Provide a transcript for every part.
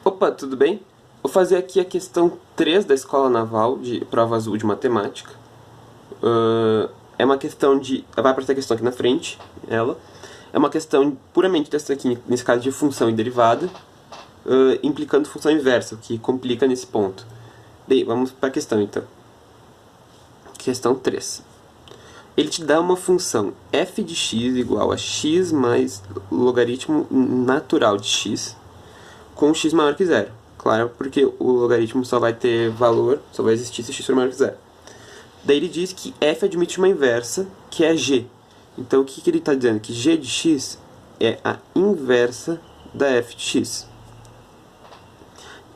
Opa, tudo bem? Vou fazer aqui a questão 3 da Escola Naval, de prova azul de matemática. É uma questão de... vai aparecer a questão aqui na frente, ela. É uma questão puramente dessa aqui, nesse caso de função e derivada, implicando função inversa, o que complica nesse ponto. Bem, vamos para a questão então. Questão 3. Ele te dá uma função f de x igual a x mais logaritmo natural de x, com x maior que zero. Claro, porque o logaritmo só vai ter valor, só vai existir se x for maior que zero. Daí ele diz que f admite uma inversa, que é g. Então o que ele está dizendo? Que g de x é a inversa da f de x.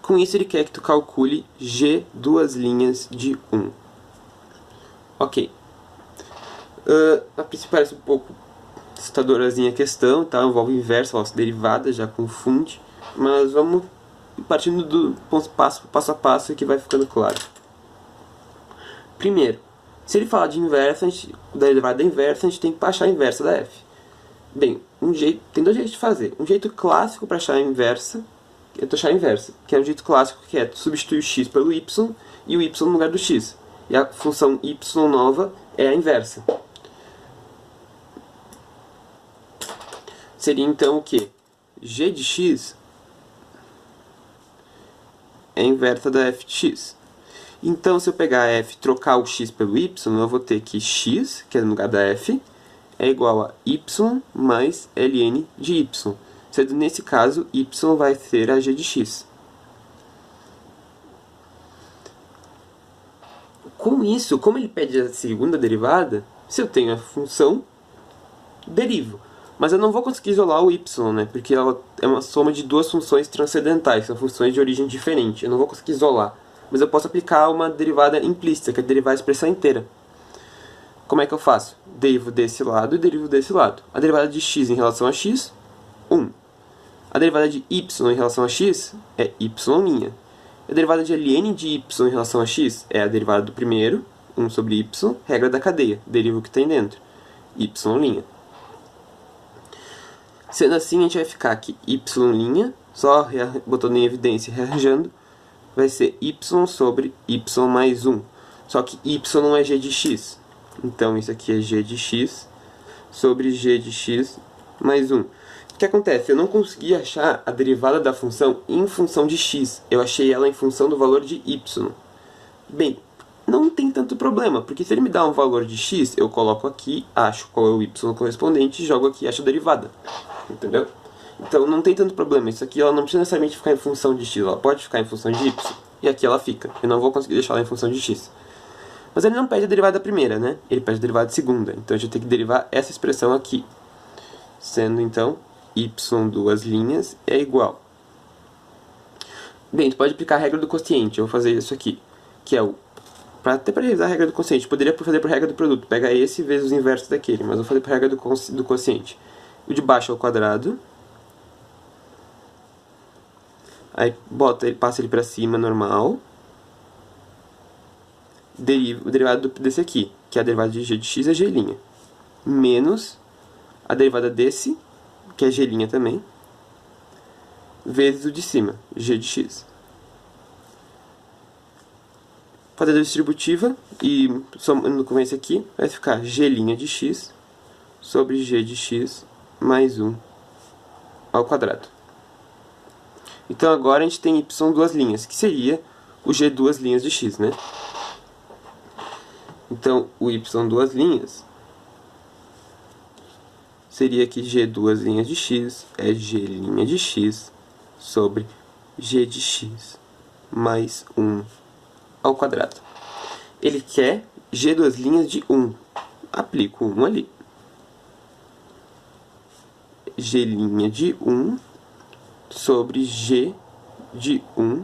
Com isso ele quer que tu calcule g duas linhas de 1. Ok. A princípio parece um pouco assustadorazinha a questão, tá? Envolve inversa, derivada, já confunde. Mas vamos partindo do passo a passo que vai ficando claro. Primeiro, se ele falar de inversa, da derivada inversa, a gente tem que achar a inversa da f. Bem, tem dois jeitos de fazer. Um jeito clássico para achar a inversa, que é o jeito clássico, que é substituir o x pelo y e o y no lugar do x. E a função y nova é a inversa. Seria então o que? G de x é a inversa da f de x. Então, se eu pegar a f e trocar o x pelo y, eu vou ter que x, que é no lugar da f, é igual a y mais ln de y. Sendo nesse caso, y vai ser a g de x. Com isso, como ele pede a segunda derivada, se eu tenho a função, derivo. Mas eu não vou conseguir isolar o y, né? Porque ela é uma soma de duas funções transcendentais, são funções de origem diferente. Eu não vou conseguir isolar. Mas eu posso aplicar uma derivada implícita, que é derivar a expressão inteira. Como é que eu faço? Derivo desse lado e derivo desse lado. A derivada de x em relação a x, 1. A derivada de y em relação a x é y'. A derivada de ln de y em relação a x é a derivada do primeiro, 1 sobre y, regra da cadeia, derivo o que tem dentro, y'. Sendo assim, a gente vai ficar aqui y', só botando em evidência e rearranjando, vai ser y sobre y mais 1. Só que y não é g de x. Então, isso aqui é g de x sobre g de x mais 1. O que acontece? Eu não consegui achar a derivada da função em função de x. Eu achei ela em função do valor de y. Bem, não tem tanto problema, porque se ele me dá um valor de x, eu coloco aqui, acho qual é o y correspondente, jogo aqui e acho a derivada. Entendeu? Então não tem tanto problema. Isso aqui ela não precisa necessariamente ficar em função de x, ela pode ficar em função de y. E aqui ela fica. Eu não vou conseguir deixar ela em função de x. Mas ele não pede a derivada primeira, né? Ele pede a derivada segunda. Então a gente tem que derivar essa expressão aqui. Sendo então y duas linhas é igual. Bem, tu pode aplicar a regra do quociente. Eu vou fazer isso aqui. Que é o... Até para revisar a regra do quociente, poderia fazer por regra do produto. Pega esse vezes os inversos daquele. Mas eu vou fazer por regra do quociente. O de baixo é o quadrado. Aí passa ele para cima, normal. O derivado desse aqui, que é a derivada de g de x, é g'. Menos a derivada desse, que é g' também. Vezes o de cima, g de x. Fazendo a distributiva e somando com esse aqui, vai ficar g' de x sobre g de x mais 1 ao quadrado. Então agora a gente tem y duas linhas, que seria o g duas linhas de x, né? Então o y duas linhas seria que g duas linhas de x é g' de x sobre g de x mais 1 ao quadrado. Ele quer g duas linhas de 1. Aplico 1 ali. G' de 1 sobre g de 1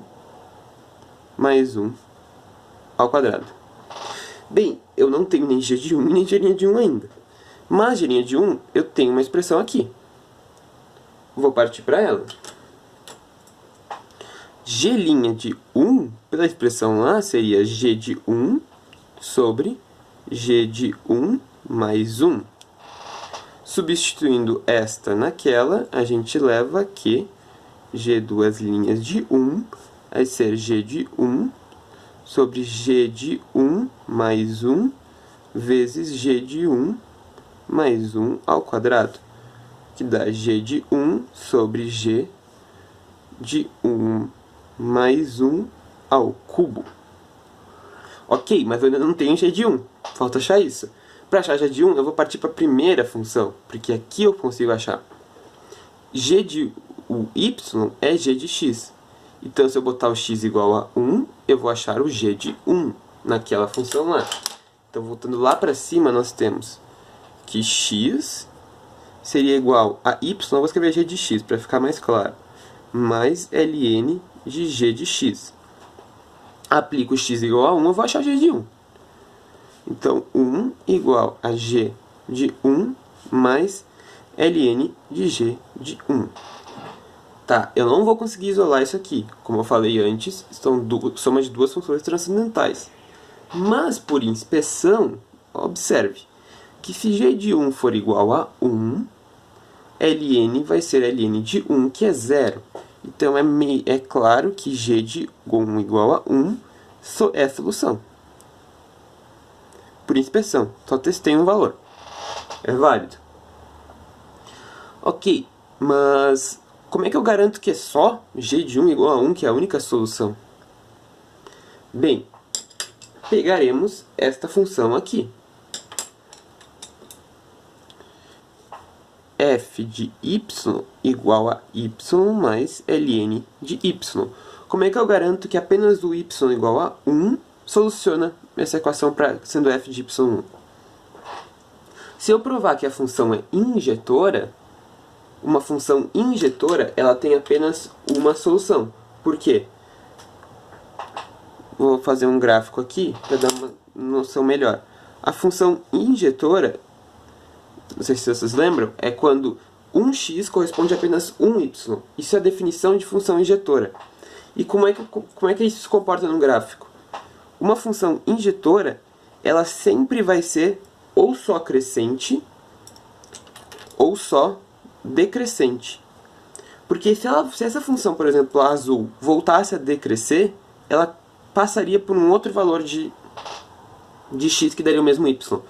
mais 1 ao quadrado. Bem, eu não tenho nem g de 1 nem g' de 1 ainda. Mas g' de 1 eu tenho uma expressão aqui. Vou partir para ela. G' de 1, pela expressão lá, seria g de 1 sobre g de 1 mais 1. Substituindo esta naquela, a gente leva que g duas linhas de 1 vai ser g de 1 sobre g de 1 mais 1 vezes g de 1 mais 1 ao quadrado, que dá g de 1 sobre g de 1 mais 1 ao cubo. Ok, mas eu ainda não tenho g de 1, falta achar isso. Para achar g de 1, eu vou partir para a primeira função, porque aqui eu consigo achar. G de y é g de x. Então, se eu botar o x igual a 1, eu vou achar o g de 1 naquela função lá. Então, voltando lá para cima, nós temos que x seria igual a y, eu vou escrever g de x para ficar mais claro, mais ln de g de x. Aplico o x igual a 1, eu vou achar g de 1. Então, 1 igual a g de 1 mais ln de g de 1. Tá, eu não vou conseguir isolar isso aqui. Como eu falei antes, são soma de duas funções transcendentais. Mas, por inspeção, observe que se g de 1 for igual a 1, ln vai ser ln de 1, que é 0. Então, é claro que g de 1 igual a 1 é a solução. Por inspeção, só testei um valor. É válido. Ok, mas como é que eu garanto que é só g de 1 igual a 1 que é a única solução? Bem, pegaremos esta função aqui. F de y igual a y mais ln de y. Como é que eu garanto que apenas o y igual a 1 soluciona essa equação sendo f de y1? Se eu provar que a função é injetora, uma função injetora ela tem apenas uma solução. Por quê? Vou fazer um gráfico aqui para dar uma noção melhor. A função injetora, não sei se vocês lembram, é quando um x corresponde a apenas um y. Isso é a definição de função injetora. E como é que isso se comporta no gráfico? Uma função injetora, ela sempre vai ser ou só crescente ou só decrescente. Porque se essa função, por exemplo, a azul, voltasse a decrescer, ela passaria por um outro valor de x que daria o mesmo y.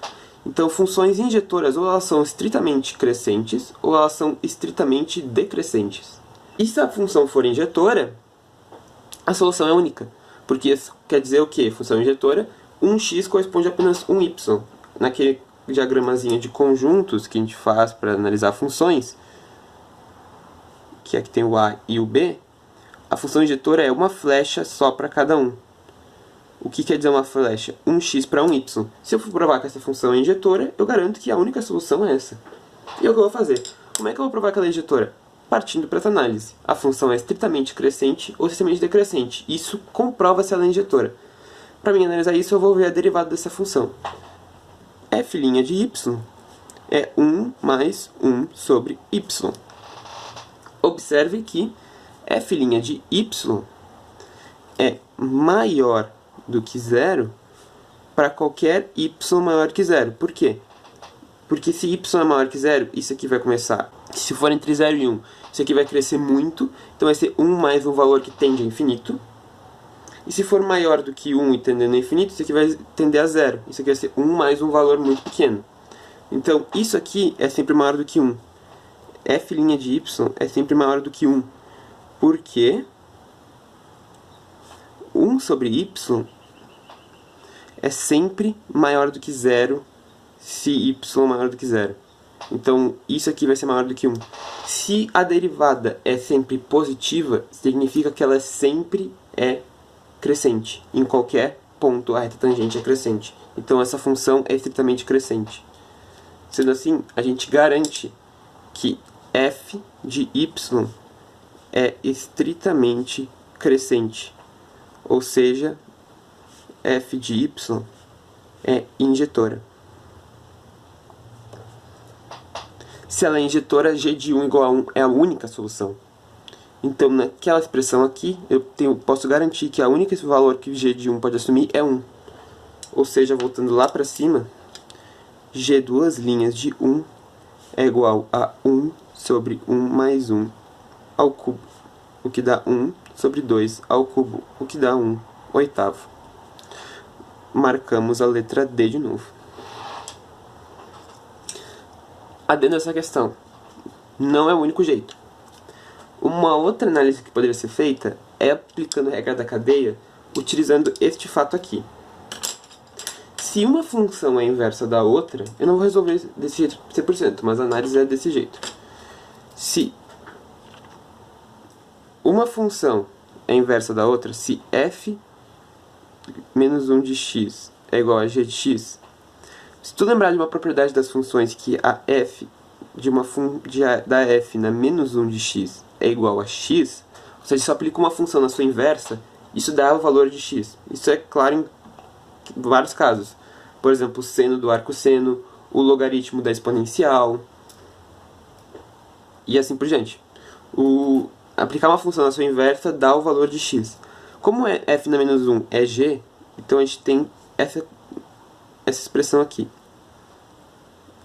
Então, funções injetoras ou elas são estritamente crescentes ou elas são estritamente decrescentes. E se a função for injetora, a solução é única. Porque isso quer dizer o quê? Função injetora, 1x corresponde a apenas 1y. Naquele diagramazinho de conjuntos que a gente faz para analisar funções, que aqui tem o A e o B, a função injetora é uma flecha só para cada um. O que quer dizer uma flecha? 1x para 1y. Se eu for provar que essa função é injetora, eu garanto que a única solução é essa. E é o que eu vou fazer. Como é que eu vou provar que ela é injetora? Partindo para essa análise. A função é estritamente crescente ou estritamente decrescente. Isso comprova se ela é injetora. Para mim analisar isso, eu vou ver a derivada dessa função. F' de y é 1 mais 1 sobre y. Observe que f' de y é maior do que 0 para qualquer y maior que 0. Por quê? Porque se y é maior que 0, isso aqui vai começar. Se for entre 0 e 1, isso aqui vai crescer muito. Então vai ser 1 mais um valor que tende a infinito. E se for maior do que 1 e tendendo a infinito, isso aqui vai tender a 0. Isso aqui vai ser 1 mais um valor muito pequeno. Então, isso aqui é sempre maior do que 1. F' de y é sempre maior do que 1. Porque 1 sobre y é sempre maior do que 0 se y é maior do que 0. Então, isso aqui vai ser maior do que 1. Se a derivada é sempre positiva, significa que ela sempre é crescente. Em qualquer ponto, a reta tangente é crescente. Então, essa função é estritamente crescente. Sendo assim, a gente garante que f de y é estritamente crescente. Ou seja, f de y é injetora. Se ela é injetora, g de 1 igual a 1 é a única solução. Então, naquela expressão aqui, eu posso garantir que a única valor que g de 1 pode assumir é 1. Ou seja, voltando lá para cima, g duas linhas de 1 é igual a 1 sobre 1 mais 1 ao cubo. o que dá 1 sobre 2 ao cubo, o que dá 1 oitavo. Marcamos a letra D de novo. Adendo essa questão, não é o único jeito. Uma outra análise que poderia ser feita é aplicando a regra da cadeia, utilizando este fato aqui. Se uma função é inversa da outra, eu não vou resolver desse jeito 100%, mas a análise é desse jeito. Se uma função é inversa da outra, se f menos 1 de x é igual a g de x, se tu lembrar de uma propriedade das funções que a f da f na menos 1 de x é igual a x, ou seja, se eu aplico uma função na sua inversa, isso dá o valor de x. Isso é claro em vários casos. Por exemplo, o seno do arcosseno, o logaritmo da exponencial, e assim por diante. Aplicar uma função na sua inversa dá o valor de x. Como f na menos 1 é g, então a gente tem essa expressão aqui.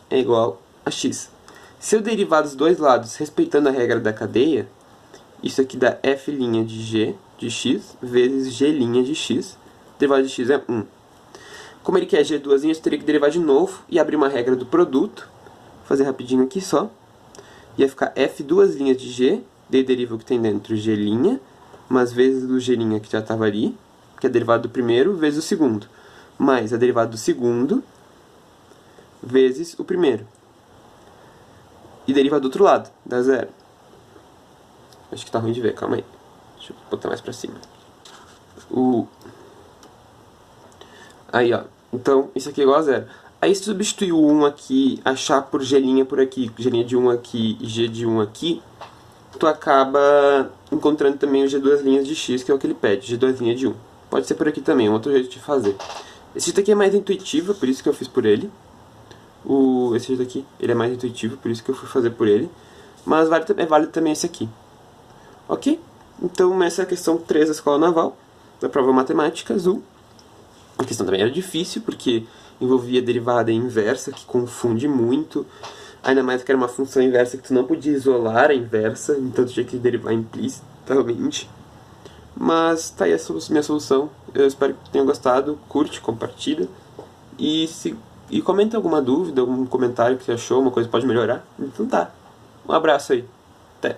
É igual a x. Se eu derivar dos dois lados respeitando a regra da cadeia, isso aqui dá f' de g de x vezes g' de x. Derivado de x é 1. Como ele quer g duas linhas, eu teria que derivar de novo e abrir uma regra do produto. Vou fazer rapidinho aqui só. Ia ficar f duas linhas de g, daí deriva o que tem dentro g', mas vezes do g' que já estava ali, que é a derivada do primeiro, vezes o segundo. Mais a derivada do segundo, vezes o primeiro. E deriva do outro lado, dá zero. Acho que tá ruim de ver, calma aí. Deixa eu botar mais pra cima. Aí, ó. Então, isso aqui é igual a zero. Aí, se substituir o 1 aqui, achar por g' por aqui, g' de 1 aqui e g de 1 aqui, tu acaba encontrando também o g duas linhas de x, que é o que ele pede, g duas linhas de 1. Pode ser por aqui também, é um outro jeito de fazer. Esse jeito aqui é mais intuitivo, por isso que eu fiz por ele. Esse jeito aqui, ele é mais intuitivo, por isso que eu fui fazer por ele. Mas é válido também esse aqui. Ok? Então, essa é a questão 3 da Escola Naval, da prova matemática azul. A questão também era difícil, porque envolvia derivada inversa, que confunde muito. Ainda mais que era uma função inversa que tu não podia isolar a inversa, então tu tinha que derivar implicitamente. Mas tá aí a minha solução. Eu espero que tenham gostado. Curte, compartilha. E comenta alguma dúvida, algum comentário que você achou, uma coisa que pode melhorar. Então tá. Um abraço aí. Até.